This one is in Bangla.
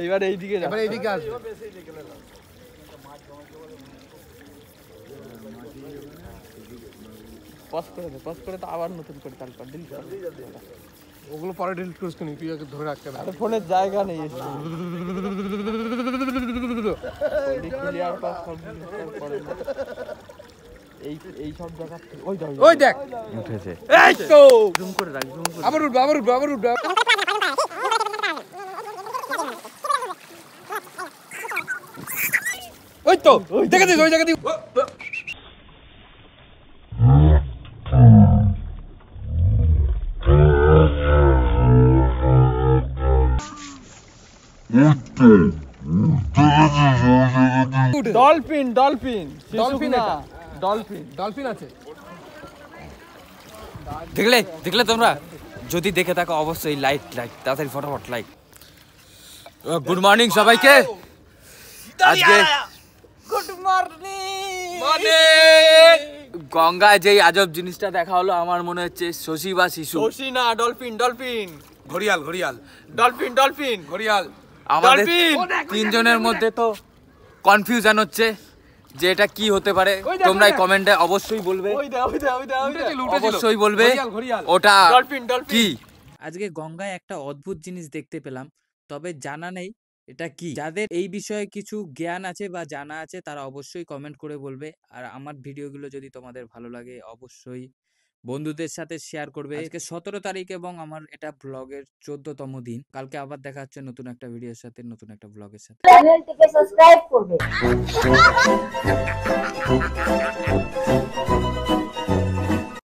এইবার এইদিকে এবার এইদিকে আসবে। পজ করে তো আবার নতুন করে তারপর ডিলিট কর। ওগুলো পরে ডিলিট করিস নি, তুই আগে ধরে রাখতে হবে। ফোনের জায়গা নেই ক্লিয়ার পাস করে এই সব জায়গা ওই দেখ উঠেছে। এই তো জুম করে রাখ, জুম করে। আবার উঠবে, আবার উঠবে, আবার উঠবে। ওই তো দেখে দিস, ওই জায়গা দিয়ে ডলফিন ডলফিন ডলফিন না, এটা। ডলফিন ডলফিন আছে। দেখলে তোমরা যদি দেখে থাকো অবশ্যই লাইক তাড়াতাড়ি ফটাফট লাইক। গুড মর্নিং সবাইকে। আজকে গুড মর্নিং। গঙ্গায় যেই আজব জিনিসটা দেখা হলো, আমার মনে হচ্ছে শশী বা শিশু। শশী না, ডলফিন ডলফিন ঘড়িয়াল, ঘড়িয়াল, ডলফিন ডলফিন ঘড়িয়াল। আমাদের ডলফিন! তিনজনের মধ্যে তো কনফিউশন হচ্ছে যে এটা কি হতে পারে। তোমরা কমেন্টে অবশ্যই বলবে, অবশ্যই বলবে ওটা ডলফিন ডলফিন কি। আজকে গঙ্গায় একটা অদ্ভুত জিনিস দেখতে পেলাম, তবে জানা নেই এটা কি। যাদের এই বিষয়ে কিছু জ্ঞান আছে বা জানা আছে তারা অবশ্যই কমেন্ট করে বলবে। আর আমার ভিডিওগুলো যদি তোমাদের ভালো লাগে অবশ্যই বন্ধুদের সাথে শেয়ার করবে। আজকে 17 তারিখ এবং আমার এটা ব্লগের 14তম দিন। কালকে আবার দেখা হচ্ছে নতুন একটা ভিডিওর সাথে, নতুন একটা ব্লগের সাথে। চ্যানেলটিকে সাবস্ক্রাইব করবে।